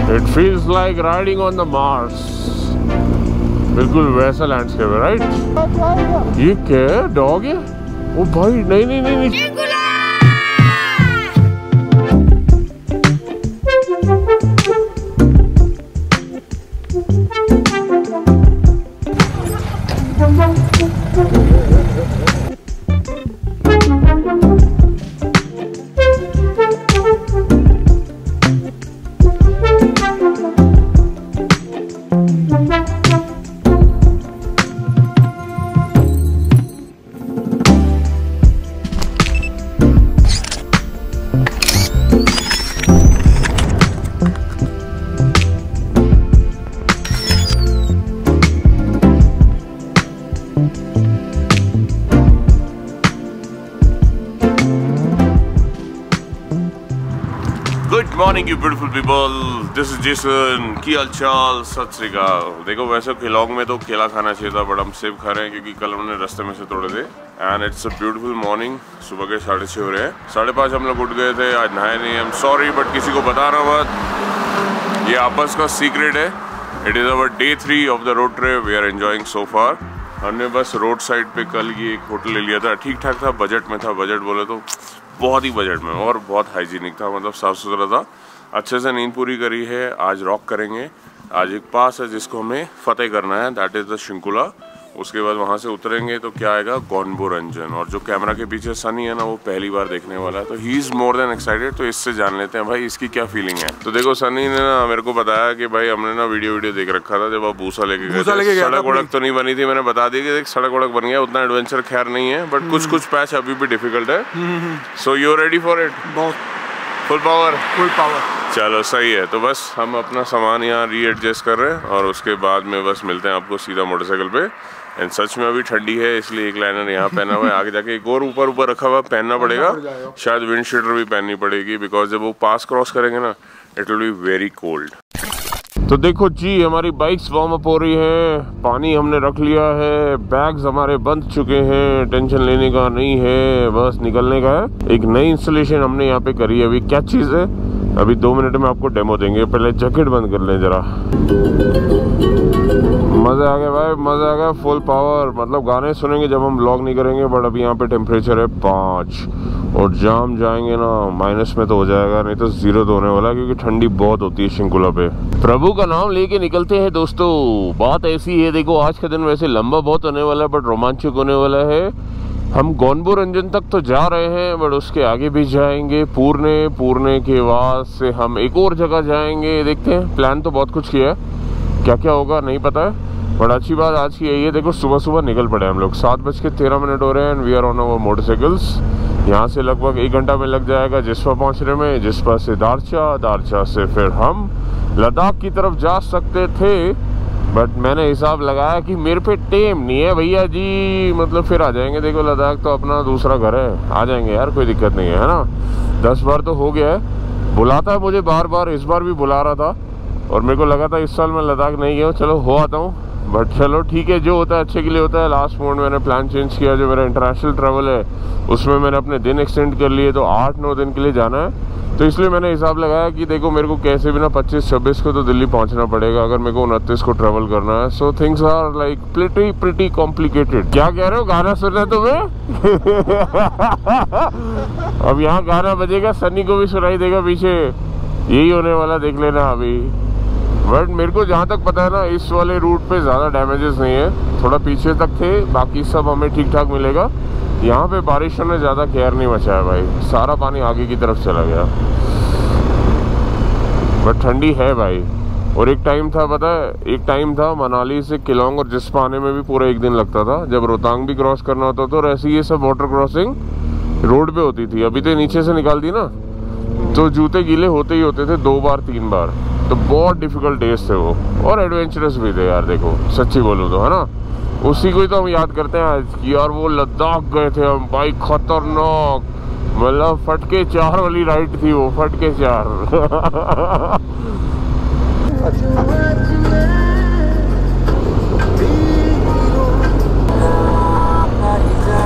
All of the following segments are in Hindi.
It feels like riding on the Mars. बिल्कुल वैसा लैंडस्केप है, राइट? ये क्या है? डॉग है? ओ भाई नहीं नहीं नहीं, नहीं। Good morning you beautiful people, this is Jason. की हाल चाल, सत श्री अकाल। देखो वैसे खिलौंग में तो केला खाना चाहिए था, बट हम सेब खा रहे हैं क्योंकि कल हमने रास्ते में से तोड़े थे। And it's a beautiful morning. सुबह के 6:30 हो रहे हैं, 5:30 हम लोग उठ गए थे। आज नहाए नहीं, आई एम सॉरी, बट किसी को बताना मत, ये आपस का सीक्रेट है। It is our day 3 of the road trip. We are enjoying so far. हमने बस रोड साइड पे कल ये एक होटल ले लिया था, ठीक ठाक था, बजट में था। बजट बोले तो बहुत ही बजट में, और बहुत हाइजीनिक था, मतलब साफ़ सुथरा था। अच्छे से नींद पूरी करी है। आज रॉक करेंगे। आज एक पास है जिसको हमें फतेह करना है, दैट इज़ द शिंकुला। उसके बाद वहाँ से उतरेंगे तो क्या आएगा, गॉनबो रंजन। और जो कैमरा के पीछे सनी है ना, वो पहली बार देखने वाला है, तो he is more than excited. तो इससे जान लेते हैं भाई इसकी क्या फीलिंग है। तो देखो सनी ने ना मेरे को बताया कि भाई हमने ना वीडियो देख रखा था जब आप भूसा लेके गए थे। सड़क वड़क तो नहीं बनी थी, मैंने बता दी कि सड़क वड़क बन गया, उतना एडवेंचर खैर नहीं है, बट कुछ पैच अभी भी डिफिकल्ट है। So you ready for it? Full power? Full power. चलो सही है। तो बस हम अपना सामान यहाँ रीएडजस्ट कर रहे हैं और उसके बाद में बस मिलते हैं आपको सीधा मोटरसाइकिल पे। एंड सच में अभी ठंडी है, इसलिए एक लाइनर यहाँ पहना हुआ है। आगे जाके एक और ऊपर रखा हुआ पहनना पड़ेगा, शायद विंड शीटर भी पहननी पड़ेगी, बिकॉज जब वो पास क्रॉस करेंगे ना, it will be very cold. तो देखो जी, हमारी बाइक्स वार्म अप हो रही हैं, पानी हमने रख लिया है, बैग्स हमारे बंध चुके हैं, टेंशन लेने का नहीं है, बस निकलने का है। एक नई इंस्टॉलेशन हमने यहाँ पे करी है। अभी क्या चीज़ है, अभी 2 मिनट में आपको डेमो देंगे। पहले जैकेट बंद कर लें जरा। मज़ा आ गया भाई, मज़ा आ गया। फुल पावर, मतलब गाने सुनेंगे जब हम व्लॉग नहीं करेंगे। बट अभी यहाँ पे टेम्परेचर है 5 और जाम जाएंगे ना माइनस में तो हो जाएगा, नहीं तो 0 तो होने वाला, क्योंकि ठंडी बहुत होती है शिंकुला पे। प्रभु का नाम लेके निकलते हैं दोस्तों। बात ऐसी है, देखो आज का दिन वैसे लंबा बहुत होने वाला है, बट रोमांचक होने वाला है। हम गॉनबो रंजन तक तो जा रहे हैं, बट उसके आगे भी जाएंगे। पूर्णे के बाद से हम एक और जगह जाएंगे। देखते हैं, प्लान तो बहुत कुछ किया है, क्या क्या होगा नहीं पता है। बट अच्छी बात आज की यही है, देखो सुबह निकल पड़े हम लोग। 7:13 हो रहे हैं and we are on our motorcycles. यहाँ से लगभग 1 घंटा में लग जाएगा जिस्पा पहुँचने में, जिस्पा से दारचा से फिर हम लद्दाख की तरफ जा सकते थे। बट मैंने हिसाब लगाया कि मेरे पे टेम नहीं है भैया जी, मतलब फिर आ जाएंगे। देखो लद्दाख तो अपना दूसरा घर है, आ जाएंगे यार, कोई दिक्कत नहीं है ना। 10 बार तो हो गया है, बुलाता है मुझे बार, इस बार भी बुला रहा था और मेरे को लगा था इस साल मैं लद्दाख नहीं गया हूँ, चलो हो आता हूँ। बट चलो ठीक है, जो होता है अच्छे के लिए होता है। लास्ट मोमेंट मैंने प्लान चेंज किया, जो मेरा इंटरनेशनल ट्रैवल है उसमें मैंने अपने दिन एक्सटेंड कर लिए, तो 8-9 दिन के लिए जाना है। तो इसलिए मैंने हिसाब लगाया कि देखो मेरे को कैसे भी ना 25-26 को तो दिल्ली पहुंचना पड़ेगा, अगर मेरे को 29 को ट्रैवल करना है। So things are like pretty complicated. क्या कह रहे हो, गाना सुनना है तुम्हें? अब यहाँ गाना बजेगा, सन्नी को भी सुनाई देगा पीछे, यही होने वाला, देख लेना अभी। बट मेरे को जहाँ तक पता है ना, इस वाले रूट पे ज़्यादा डैमेजेस नहीं है, थोड़ा पीछे तक थे, बाकी सब हमें ठीक ठाक मिलेगा। यहाँ पे बारिशों ने ज़्यादा केयर नहीं मचाया भाई, सारा पानी आगे की तरफ चला गया। बट ठंडी है भाई। और एक टाइम था, पता है, एक टाइम था मनाली से किलोंग और जिस्पा आने में भी पूरा 1 दिन लगता था, जब रोहतांग भी क्रॉस करना होता था। और ऐसे ये सब वाटर क्रॉसिंग रोड पे होती थी। अभी तो नीचे से निकाल दी ना, तो जूते गीले होते ही होते थे 2 बार 3 बार। तो बहुत डिफिकल्ट डेज थे वो, और एडवेंचरस भी थे यार। देखो सच्ची बोलूँ तो, है ना, उसी को ही तो हम याद करते हैं आज की। यार वो लद्दाख गए थे हम भाई, खतरनाक, मतलब फटके 4 वाली राइड थी वो, फटके 4।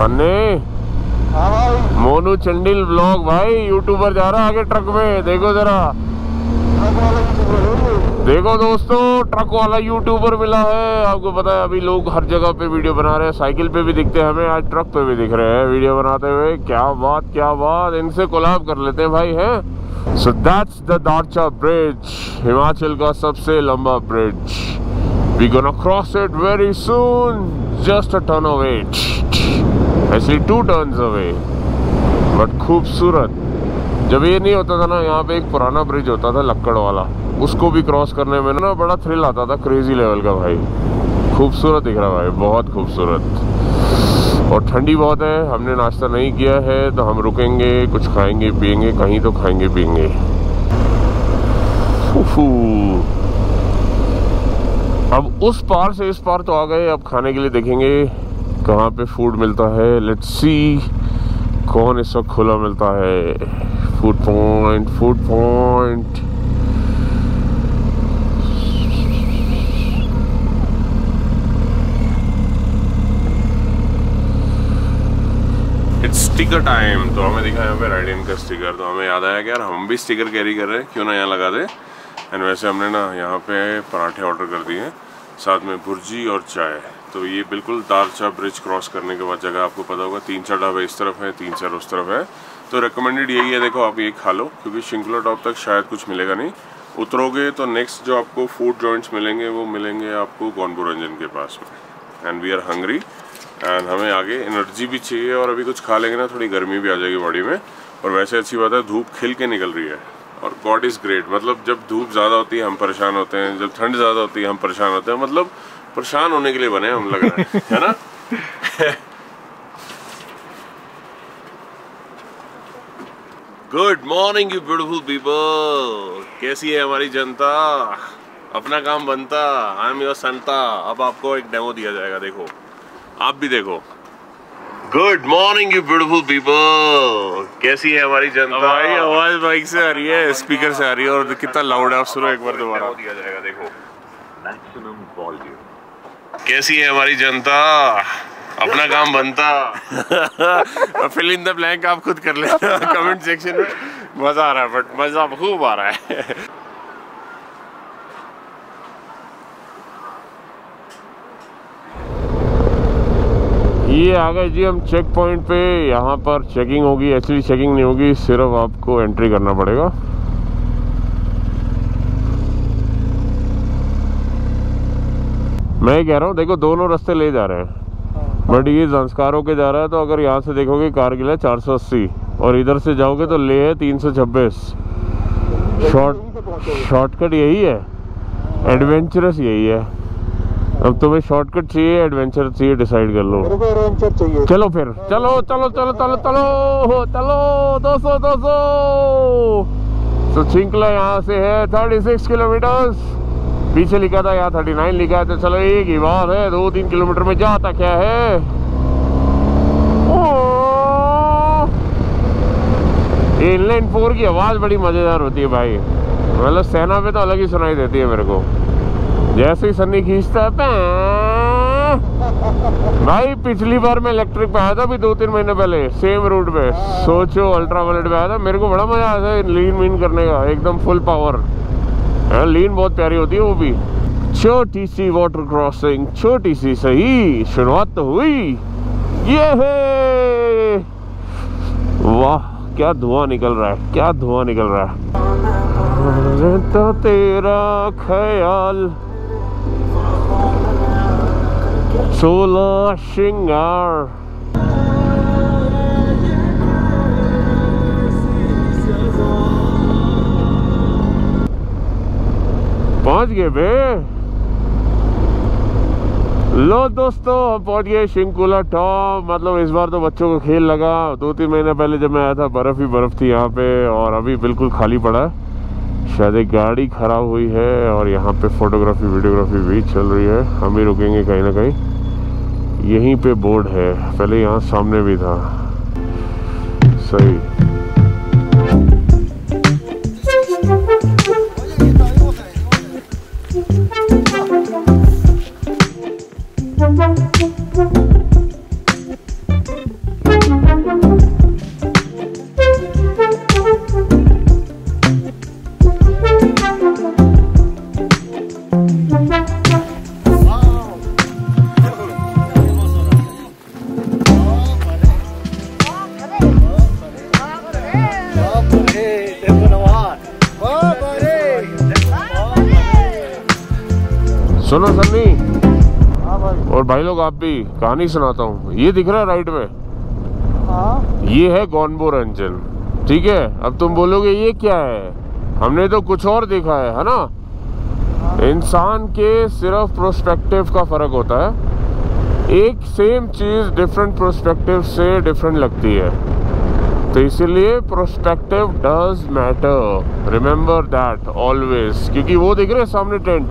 अन्ने मोनू चंडिल व्लॉग भाई, यूट्यूबर जा रहा है आगे ट्रक में, देखो जरा। देखो दोस्तों, ट्रक वाला यूट्यूबर मिला है। आपको पता है अभी लोग हर जगह पे वीडियो बना रहे हैं, साइकिल पे भी दिखते हैं हमें, आज ट्रक पे भी दिख रहे हैं वीडियो बनाते हुए। क्या बात क्या बात, इनसे कोलैब कर लेते हैं भाई, हैं। So that's the Darcha bridge, Himachal का सबसे लंबा bridge. We gonna cross it very soon, just a turn away, actually 2 turns away, but खूबसूरत। जब ये नहीं होता था ना, यहाँ पे एक पुराना ब्रिज होता था लक्कड़ वाला, उसको भी क्रॉस करने में ना बड़ा थ्रिल आता था, क्रेजी लेवल का भाई। खूबसूरत दिख रहा भाई, बहुत खूबसूरत। और ठंडी बहुत है, हमने नाश्ता नहीं किया है तो हम रुकेंगे, कुछ खाएंगे पिएंगे, कहीं तो खाएंगे पिएंगे। अब उस पार से इस पार तो आ गए, अब खाने के लिए देखेंगे कहाँ पे फूड मिलता है। लेट्स सी कौन इस वक्त खुला मिलता है। Food point, food point. It's sticker time. तो हमें दिखा यहाँ पे राइडिंग का स्टिकर, तो हमें याद आया कि यार हम भी स्टिकर कैरी कर रहे हैं, क्यों ना यहाँ लगा दे। एंड वैसे हमने ना यहाँ पे पराठे ऑर्डर कर दिए हैं, साथ में भुर्जी और चाय। तो ये बिल्कुल दारचा ब्रिज क्रॉस करने के बाद जगह आपको पता होगा, 3-4 ढाबे इस तरफ है, 3-4 उस तरफ है। तो रिकमेंडेड यही है, देखो आप ये खा लो, क्योंकि शिंकुला टॉप तक शायद कुछ मिलेगा नहीं। उतरोगे तो नेक्स्ट जो आपको फूड जॉइंट्स मिलेंगे वो मिलेंगे आपको गौनपुर रंजन के पास में। And we are hungry, and हमें आगे एनर्जी भी चाहिए, और अभी कुछ खा लेंगे ना थोड़ी गर्मी भी आ जाएगी बॉडी में। और वैसे अच्छी बात है, धूप खिल के निकल रही है, और गॉड इज़ ग्रेट। मतलब जब धूप ज़्यादा होती है हम परेशान होते हैं, जब ठंड ज़्यादा होती है हम परेशान होते हैं। मतलब परेशान होने के लिए बने हम, लग रहा है ना। Good morning you beautiful people, कैसी है हमारी जनता। अपना काम बनता, आई एम योर संता। अब आपको एक डेमो दिया जाएगा, देखो आप भी देखो। Good morning you beautiful people, कैसी है हमारी जनता। भाई आवाज बाइक से आ रही है, स्पीकर से आ रही है, और कितना लाउड है, आप सुनो एक बार दोबारा। दिया जाएगा, देखो मैक्सिमम वॉल्यूम। कैसी है हमारी जनता, अपना काम बनता। फिल इन द ब्लैंक आप खुद कर लेना कमेंट सेक्शन में। मजा आ रहा है, बट मजा खूब आ रहा है। ये आ गए जी हम चेक पॉइंट पे। यहाँ पर चेकिंग होगी, एक्चुअली चेकिंग नहीं होगी, सिर्फ आपको एंट्री करना पड़ेगा। मैं कह रहा हूँ, देखो दोनों रास्ते ले जा रहे हैं, बट ये संस्कार होके जा रहा है। तो अगर यहाँ से देखोगे कारगिल है 480, और इधर से जाओगे तो ले है 326। शॉर्टकट यही है, एडवेंचरस यही है। अब तुम्हें शॉर्टकट चाहिए एडवेंचर चाहिए, डिसाइड कर लो। एडवेंचर चाहिए। चलो फिर, चलो चलो चलो चलो चलो चलो 200 तो शिंकुला यहाँ से है 36 किलोमीटर्स। पीछे लिखा था यहाँ 39 लिखा है, तो चलो एक ही बात है, 2-3 किलोमीटर में जाता क्या है। इनलाइन 4 की आवाज बड़ी मजेदार होती है भाई, मतलब सेना पे तो अलग ही सुनाई देती है मेरे को। जैसे ही सन्नी खींचता है भाई। पिछली बार मैं इलेक्ट्रिक पे आया था, अभी 2-3 महीने पहले, सेम रूट पे। सोचो अल्ट्रा वायलेट पे आया था, मेरे को बड़ा मजा आया था लीन वीन करने का, एकदम फुल पावर। लीन बहुत प्यारी होती है वो भी। छोटी सी वाटर क्रॉसिंग, छोटी सी सही, शुरुआत तो हुई। ये है, वाह क्या धुआं निकल रहा है, क्या धुआं निकल रहा है। तो तेरा ख्याल 16 श्रृंगार। पहुंच गए बे। लो दोस्तों, हम पहुंच गए शिंकुला टॉप। मतलब इस बार तो बच्चों को खेल लगा। 2-3 महीने पहले जब मैं आया था बर्फ ही बर्फ थी यहाँ पे, और अभी बिल्कुल खाली पड़ा है। शायद एक गाड़ी खराब हुई है, और यहाँ पे फोटोग्राफी वीडियोग्राफी भी चल रही है। हम भी रुकेंगे कहीं ना कहीं। यहीं पे बोर्ड है, पहले यहाँ सामने भी था। सही। सुनो सन्नी। हाँ भाई। और भाई लोग आप भी, कहानी सुनाता हूँ। ये दिख रहा है राइट में, हाँ ये है गॉनबो रंजन, ठीक है। अब तुम बोलोगे ये क्या है, हमने तो कुछ और देखा है ना। इंसान के सिर्फ प्रोस्पेक्टिव का फर्क होता है। एक सेम चीज डिफरेंट प्रोस्पेक्टिव से डिफरेंट लगती है, तो इसीलिए prospective does matter, remember that always. क्योंकि वो देख रहे हैं सामने टेंट,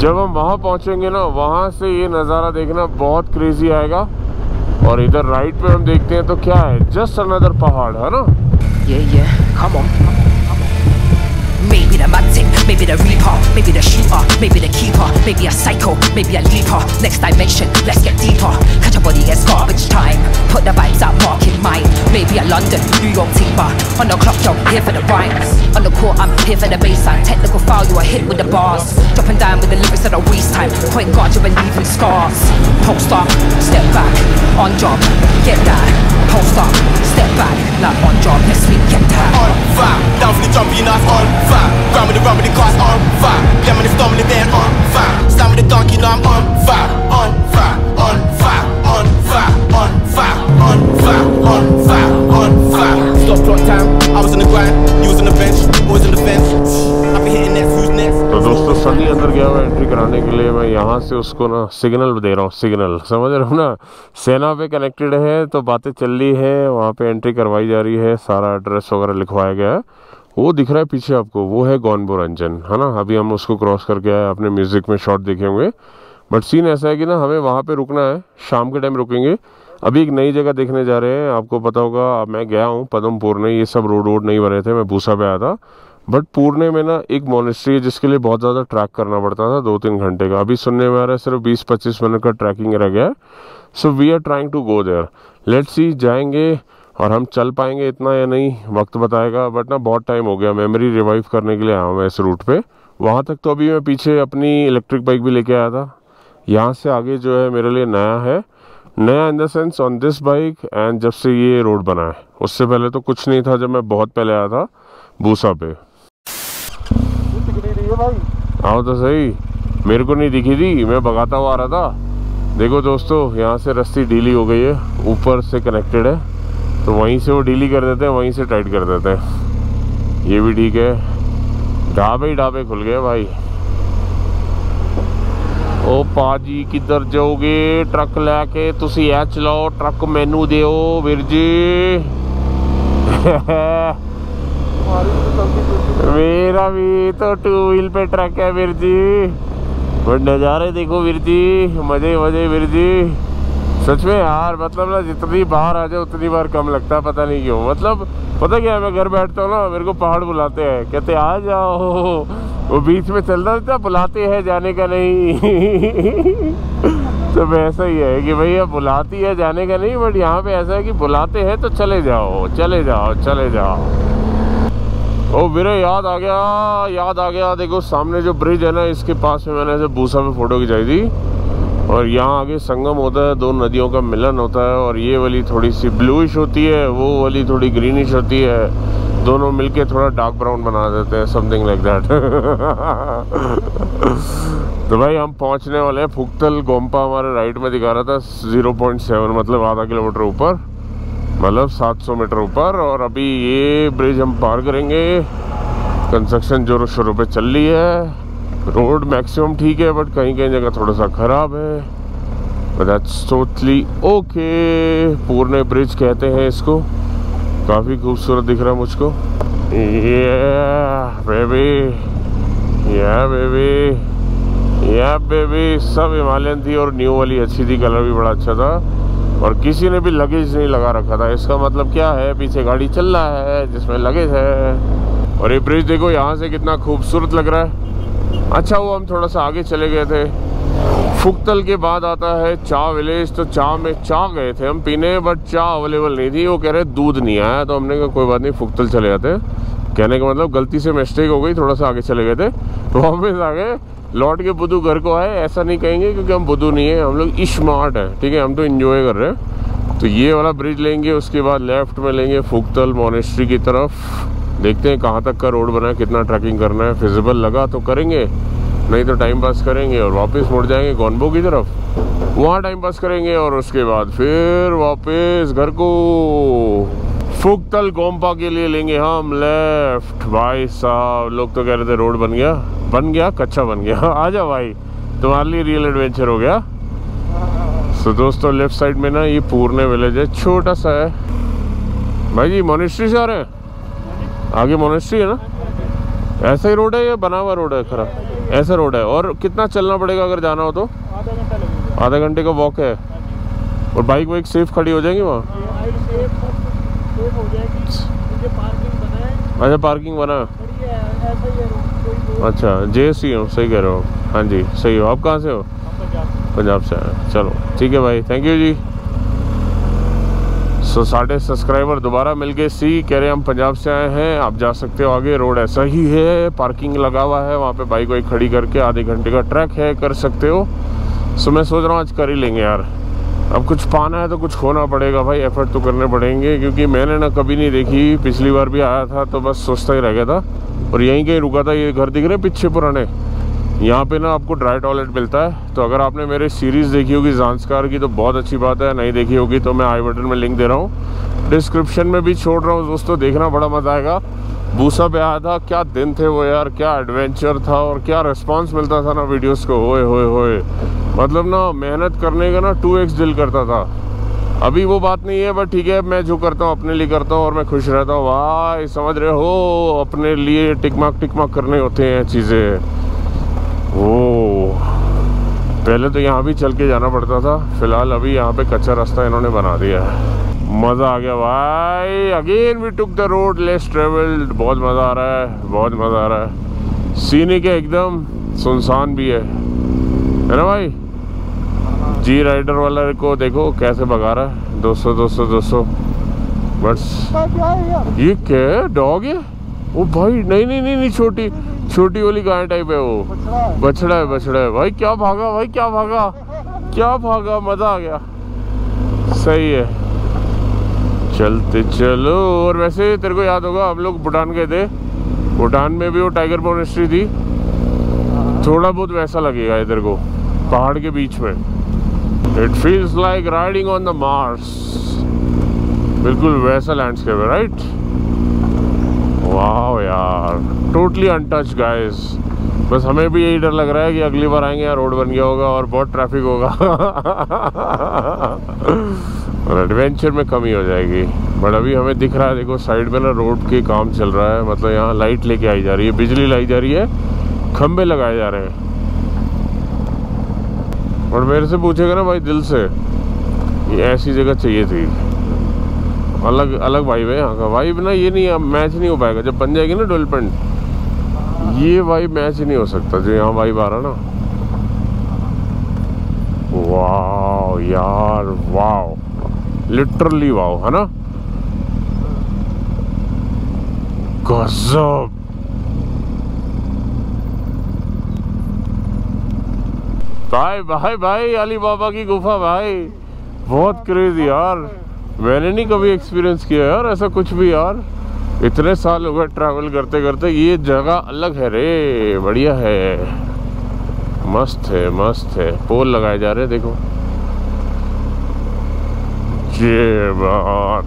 जब हम वहां पहुंचेंगे ना, वहां से ये नज़ारा देखना बहुत क्रेजी आएगा। और इधर राइट पे हम देखते हैं तो क्या है, जस्ट अनदर पहाड़ है ना। Come on. Maybe the mad thing, maybe the reaper, maybe the shooter, maybe the keeper, maybe a psycho, maybe a leaper. Next dimension, let's get deeper. Catch a body, it's garbage time. Put the vibes out, mark in mind. Maybe a London, New York timber. On the clock, yo, here for the rhymes. On the court, I'm here for the baseline. Technical foul, you a hit with the bars. Dropping down with the lyrics at a waste time. Point guard, you've been leaving scars. Post up, step back, on job, get that. Post up, step back, like on job, let's sleep, get that. On fire, down for the jump, you know it's on fire. Run with the cars on fire. Lemon the storm in the van on fire. Stand with the donkey, you know I'm on fire. On fire, on fire, on fire, on fire, on fire, on fire, on fire. Stop clock time, I was on the grind, you was on the bench, always on the fence. I be hitting that who's next. तो दोस्तों सनी अंदर गया हुआ एंट्री कराने के लिए, मैं यहाँ से उसको ना सिग्नल दे रहा हूँ, सिग्नल, समझ रहे हो ना। सेना पे कनेक्टेड है तो बातें चल रही है, वहाँ पे एंट्री करवाई जा रही है, सारा एड्रेस वगैरह लिखवाया गया है। वो दिख रहा है पीछे आपको, वो है गॉनबो रंजन, है ना। अभी हम उसको क्रॉस करके आए, अपने म्यूजिक में शॉट देखे होंगे। बट सीन ऐसा है कि ना हमें वहाँ पे रुकना है, शाम के टाइम रुकेंगे। अभी एक नई जगह देखने जा रहे हैं, आपको पता होगा मैं गया हूँ पदमपुर में, ये सब रोड नहीं बने थे, मैं भूसा पे आया था। बट पुणे में ना एक मोनेस्ट्री है जिसके लिए बहुत ज़्यादा ट्रैक करना पड़ता था, 2-3 घंटे का। अभी सुनने में आ रहा है सिर्फ 20-25 मिनट का ट्रैकिंग रह गया है। So we are trying to go there, let's see जाएंगे और हम चल पाएंगे इतना या नहीं, वक्त बताएगा। बट ना बहुत टाइम हो गया, मेमोरी रिवाइव करने के लिए आया हूँ मैं इस रूट पे। वहाँ तक तो अभी मैं पीछे अपनी इलेक्ट्रिक बाइक भी लेके आया था। यहाँ से आगे जो है मेरे लिए नया है, नया in the sense on this bike and जब से ये रोड बना है। उससे पहले तो कुछ नहीं था, जब मैं बहुत पहले आया था भूसा पे। आओ तो सही, मेरे को नहीं दिखी थी, मैं भगाता हुआ आ रहा था। देखो दोस्तों, यहाँ से रस्सी ढीली हो गई है, ऊपर से कनेक्टेड है, तो वहीं से वो ढीली कर देते हैं, वहीं से टाइट कर देते हैं। ये भी ठीक है, ढाबे ही ढाबे खुल गए भाई। ओ पाजी किधर जाओगे ट्रक लैके, तुसी ऐ चलाओ ट्रक मैनू दियो वीर जी। मेरा भी तो 2 व्हील पे ट्रक है वीर जी। बट नज़ारे देखो वीर जी, मजे मजे वीर जी, सच में यार। मतलब ना जितनी बार आ जाए उतनी बार कम लगता है, पता नहीं क्यों। मतलब पता क्या है, मैं घर बैठता हूँ ना, मेरे को पहाड़ बुलाते हैं, कहते आ जाओ। वो बीच में चल रहा था, बुलाते हैं जाने का नहीं। तो वैसा ही है कि भैया बुलाती है जाने का नहीं, बट यहाँ पे ऐसा है कि बुलाते हैं तो चले जाओ चले जाओ चले जाओ। ओ वीरे याद आ गया। देखो सामने जो ब्रिज है ना, इसके पास में मैंने ऐसे भूसा में फ़ोटो खिंचाई थी। और यहाँ आगे संगम होता है, 2 नदियों का मिलन होता है। और ये वाली थोड़ी सी ब्लूइश होती है, वो वाली थोड़ी ग्रीनिश होती है। दोनों मिलके थोड़ा डार्क ब्राउन बना देते हैं, समथिंग लाइक दैट। तो भाई हम पहुँचने वाले हैं फुक्तल। गोम्पा हमारे राइट में दिखा रहा था 0.7, मतलब आधा किलोमीटर ऊपर, मतलब 700 मीटर ऊपर। और अभी ये ब्रिज हम पार करेंगे। कंस्ट्रक्शन जोरों शोरों पे चल रही है। रोड मैक्सिमम ठीक है, बट कहीं कहीं जगह थोड़ा सा ख़राब है, but that's totally okay. Pune bridge कहते हैं इसको, काफ़ी खूबसूरत दिख रहा है मुझको। बेबी सब हिमालयन थी, और न्यू वाली अच्छी थी, कलर भी बड़ा अच्छा था। और किसी ने भी लगेज नहीं लगा रखा था। इसका मतलब क्या है, पीछे गाड़ी चल रहा है जिसमें लगेज है। और ये ब्रिज देखो यहाँ से कितना खूबसूरत लग रहा है। अच्छा वो हम थोड़ा सा आगे चले गए थे, फुक्तल के बाद आता है चा विलेज। तो चा में चा गए थे हम पीने, बट चा अवेलेबल नहीं थी। वो कह रहे दूध नहीं आया, तो हमने कहा कोई बात नहीं, फुक्तल चले जाते हैं। कहने का मतलब गलती से मिस्टेक हो गई, थोड़ा सा आगे चले गए थे, तो वापस आ गए। लौट के बुद्धू घर को आए, ऐसा नहीं कहेंगे क्योंकि हम बुद्धू नहीं है, हम लोग स्मार्ट है, ठीक है, हम तो एंजॉय कर रहे हैं। तो ये वाला ब्रिज लेंगे, उसके बाद लेफ्ट में लेंगे फुक्तल मोनेस्ट्री की तरफ। देखते हैं कहाँ तक का रोड बना है, कितना ट्रैकिंग करना है, फिजिबल लगा तो करेंगे, नहीं तो टाइम पास करेंगे और वापस मुड़ जाएंगे गोनबो की तरफ, वहाँ टाइम पास करेंगे और उसके बाद फिर वापस घर को। फुकतल गोम्पा के लिए लेंगे हम लेफ्ट। भाई साहब लोग तो कह रहे थे रोड बन गया कच्चा बन गया। आ जाओ भाई, तुम्हारे लिए रियल एडवेंचर हो गया। तो दोस्तों लेफ्ट साइड में ना ये पूर्णे विलेज है, छोटा सा है। भाई जी मोनेस्ट्री से आ रहे हैं, आगे मोनेस्ट्री है ना? ऐसा ही रोड है या बना हुआ रोड है खरा? ऐसा रोड है। और कितना चलना पड़ेगा अगर जाना हो तो? आधा घंटे का वॉक है। और बाइक वाइक सेफ खड़ी हो जाएंगी वहाँ? अच्छा पार्किंग बना है। अच्छा JSC हो, सही कह रहे हो। हाँ जी सही हो। आप कहाँ से हो? पंजाब से आए। चलो ठीक है भाई, थैंक यू जी। साढ़े सब्सक्राइबर दोबारा मिल गए। सी कह रहे हैं हम पंजाब से आए हैं, आप जा सकते हो आगे, रोड ऐसा ही है, पार्किंग लगा हुआ है वहाँ पे, बाइक वाइक खड़ी करके आधे घंटे का ट्रैक है, कर सकते हो। सो मैं सोच रहा हूँ आज कर ही लेंगे यार। अब कुछ पाना है तो कुछ खोना पड़ेगा भाई, एफर्ट तो करने पड़ेंगे, क्योंकि मैंने ना कभी नहीं देखी। पिछली बार भी आया था तो बस सोचता ही रह गया था और यहीं कहीं रुका था। ये घर दिख रहे पीछे पुराने, यहाँ पे ना आपको ड्राई टॉयलेट मिलता है। तो अगर आपने मेरे सीरीज़ देखी होगी ज़ांस्कार की तो बहुत अच्छी बात है, नहीं देखी होगी तो मैं आई बटन में लिंक दे रहा हूँ, डिस्क्रिप्शन में भी छोड़ रहा हूँ दोस्तों, देखना बड़ा मज़ा आएगा। बूसा पे आया था, क्या दिन थे वो यार, क्या एडवेंचर था और क्या रिस्पांस मिलता था ना वीडियोस को। होए होए होए, मतलब ना मेहनत करने का ना 2x दिल करता था। अभी वो बात नहीं है, बट ठीक है, मैं जो करता हूँ अपने लिए करता हूँ और मैं खुश रहता हूँ भाई, समझ रहे हो? अपने लिए टिकमाक करने होते हैं चीज़ें। ओह पहले तो यहाँ भी चल के जाना पड़ता था, फिलहाल अभी यहाँ पे कच्चा रास्ता इन्होंने बना दिया है। मज़ा आ गया भाई। Again we took the road less travelled. बहुत मज़ा आ रहा है, बहुत मज़ा आ रहा है। सीनिक है एकदम, सुनसान भी है ना भाई? जी राइडर वाला को देखो कैसे भगा रहा है, 200 200 200 बस। ये क्या है, डॉग है? ओ भाई नहीं नहीं नहीं नहीं, छोटी वाली गाय टाइप है वो, बछड़ा है भाई। क्या भागा भाई, क्या भागा, मज़ा आ गया। सही है, चलते चलो। और वैसे तेरे को याद होगा हम लोग भूटान गए थे, भूटान में भी वो टाइगर मोनेस्ट्री थी, थोड़ा बहुत वैसा लगेगा इधर को, पहाड़ के बीच में। It feels like riding on the Mars, बिल्कुल वैसा लैंडस्केप है, राइट? वाह यार, टोटली अनटच्ड गाइस। बस हमें भी यही डर लग रहा है कि अगली बार आएंगे यार रोड बन गया होगा और बहुत ट्रैफिक होगा और एडवेंचर में कमी हो जाएगी। बट अभी हमें दिख रहा है, देखो साइड में ना रोड के काम चल रहा है, मतलब यहाँ लाइट लेके आई जा रही है, बिजली लाई जा रही है, खंबे लगाए जा रहे हैं। और मेरे से पूछेगा ना भाई दिल से, ये ऐसी जगह चाहिए थी। अलग वाइब है यहाँ का। वाइब ना ये नहीं, मैच नहीं हो पाएगा, जब बन जाएगी ना डेवलपमेंट, ये वाइब मैच ही नहीं हो सकता जो यहाँ वाइब आ रहा ना। वाह यार, वाह, लिटरली वाह, है ना? गजब। भाई अली बाबा की गुफा भाई, बहुत क्रेजी यार। मैंने नहीं कभी एक्सपीरियंस किया यार ऐसा कुछ भी यार, इतने साल हो गए ट्रैवल करते करते। ये जगह अलग है रे, बढ़िया है, मस्त है। पोल लगाए जा रहे हैं, देखो ये बात।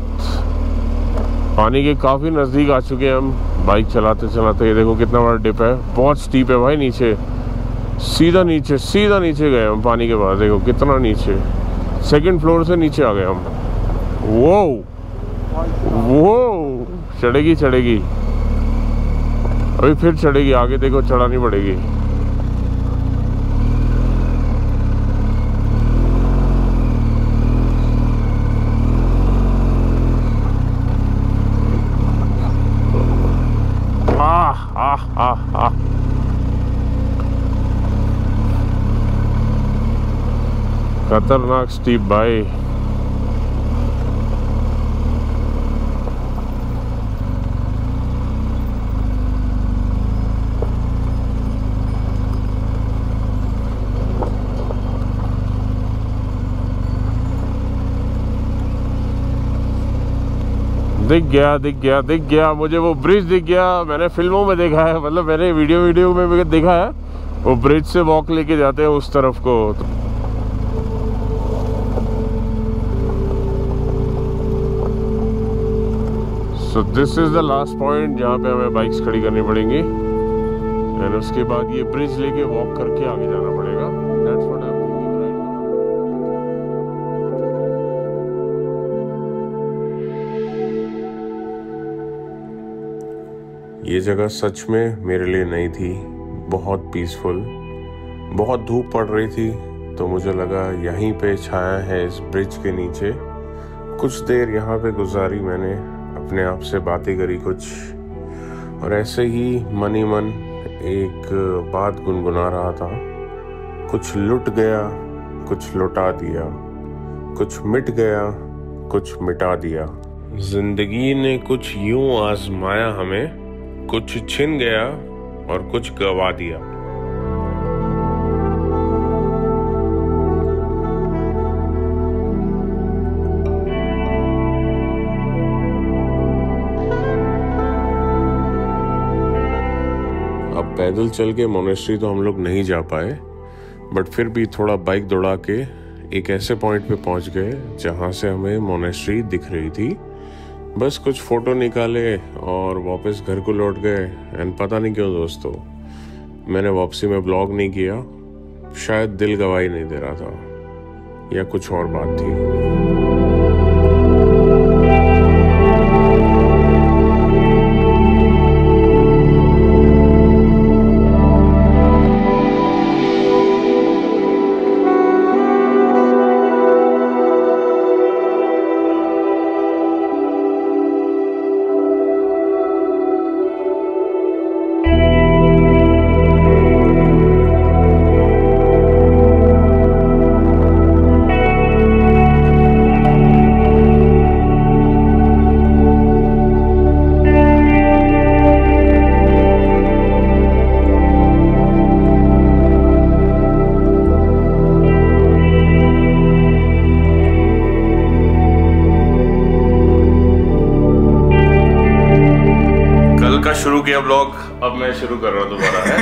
पानी के काफ़ी नज़दीक आ चुके हैं हम बाइक चलाते चलाते। ये देखो कितना बड़ा डिप है, बहुत स्टीप है भाई, नीचे सीधा नीचे गए हम पानी के बाद। देखो कितना नीचे, 2nd फ्लोर से नीचे आ गए हम। वो चढ़ेगी अभी, फिर चढ़ेगी आगे, देखो चढ़ानी पड़ेगी। खतरनाक स्टीप भाई। दिख गया मुझे वो ब्रिज दिख गया। मैंने फिल्मों में देखा है, मतलब मैंने वीडियो में भी देखा है, वो ब्रिज से वॉक लेके जाते हैं उस तरफ को। So this is the last point जहाँ पे हमें बाइक्स खड़ी करनी पड़ेंगी एंड उसके बाद ये ब्रिज लेके वॉक करके आगे जाना पड़ेगा। That's what I'm thinking right now. ये जगह सच में मेरे लिए नई थी, बहुत पीसफुल। बहुत धूप पड़ रही थी तो मुझे लगा यहीं पे छाया है इस ब्रिज के नीचे। कुछ देर यहाँ पे गुजारी मैंने, अपने आप से बातें करी कुछ, और ऐसे ही मन ही मन एक बात गुनगुना रहा था। कुछ लुट गया, कुछ लुटा दिया, कुछ मिट गया, कुछ मिटा दिया। जिंदगी ने कुछ यूं आजमाया हमें, कुछ छिन गया और कुछ गवा दिया। अब पैदल चल के मोनेस्ट्री तो हम लोग नहीं जा पाए, बट फिर भी थोड़ा बाइक दौड़ा के एक ऐसे पॉइंट पे पहुंच गए जहां से हमें मोनेस्ट्री दिख रही थी। बस कुछ फोटो निकाले और वापस घर को लौट गए। एंड पता नहीं क्यों दोस्तों, मैंने वापसी में ब्लॉग नहीं किया। शायद दिल गवाही नहीं दे रहा था या कुछ और बात थी। शुरू किया ब्लॉग, अब मैं शुरू कर रहा हूँ दोबारा है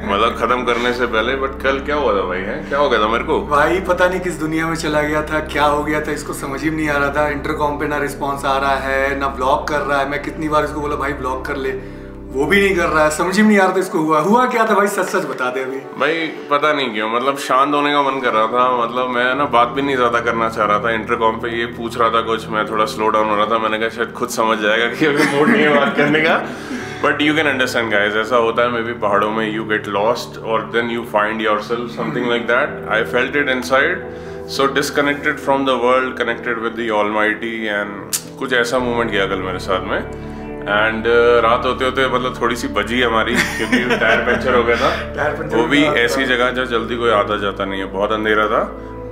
मतलब खत्म करने से पहले। बट कल क्या हुआ था भाई? है क्या हो गया था मेरे को भाई? पता नहीं किस दुनिया में चला गया था, क्या हो गया था इसको समझ ही नहीं आ रहा था। इंटरकॉम पे ना रिस्पॉन्स आ रहा है, ना ब्लॉग कर रहा है। मैं कितनी बार इसको बोला भाई ब्लॉग कर ले, वो भी नहीं कर रहा है। समझ ही नहीं आ रहा था इसको हुआ क्या था भाई? सच सच बता दे अभी। भाई पता नहीं क्यों, मतलब शांत होने का मन कर रहा था। मतलब मैं ना बात भी नहीं ज्यादा करना चाह रहा था। इंटरकॉम पे ये पूछ रहा था कुछ, मैं थोड़ा स्लो डाउन हो रहा था। मैंने कहा शायद खुद समझ जाएगा कि अभी मूड नहीं है बात करने का। But you can understand guys, ऐसा होता है। मे बी पहाड़ों में यू गेट लॉस्ट और then you find yourself, something like that. I felt it inside, so disconnected from the world, connected with the almighty. And कुछ ऐसा मूवमेंट किया कल मेरे साथ में। एंड रात होते होते मतलब थोड़ी सी बजी हमारी, क्योंकि टायर पंचर हो गया था। वो भी ऐसी जगह जहाँ जल्दी कोई आता जाता नहीं है, बहुत अंधेरा था।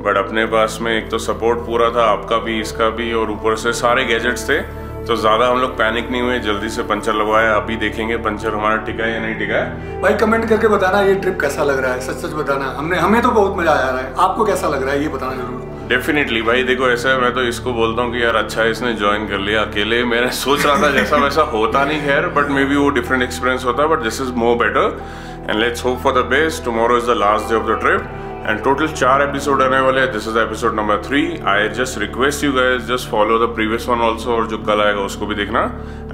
बट अपने पास में एक तो सपोर्ट पूरा था, आपका भी इसका भी, और ऊपर से सारे गैजेट्स थे, तो ज्यादा हम लोग पैनिक नहीं हुए। जल्दी से पंचर लगवाया। अभी देखेंगे पंचर हमारा टिका है या नहीं टिका है। भाई कमेंट करके बताना ये ट्रिप कैसा लग रहा है, सच सच बताना। हमें तो बहुत मजा आ रहा है, आपको कैसा लग रहा है ये बताना जरूर। डेफिनेटली भाई, देखो ऐसा है, मैं तो इसको बोलता हूँ कि यार अच्छा है इसने ज्वाइन कर लिया। अकेले मैंने सोच रहा था जैसा वैसा होता नहीं खैर, बट मे बी वो डिफरेंट एक्सपीरियंस होता है। But this is more better and let's hope for the best. Tomorrow is the last day of the trip and total 4 episode आने वाले हैं। This is episode number 3। I just request you guys, just follow the previous one also, और जो कल आएगा उसको भी देखना।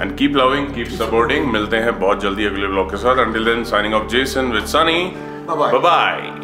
And keep loving, keep supporting. मिलते हैं बहुत जल्दी अगले ब्लॉग के साथ। Until then signing off Jason with Sunny. Bye bye.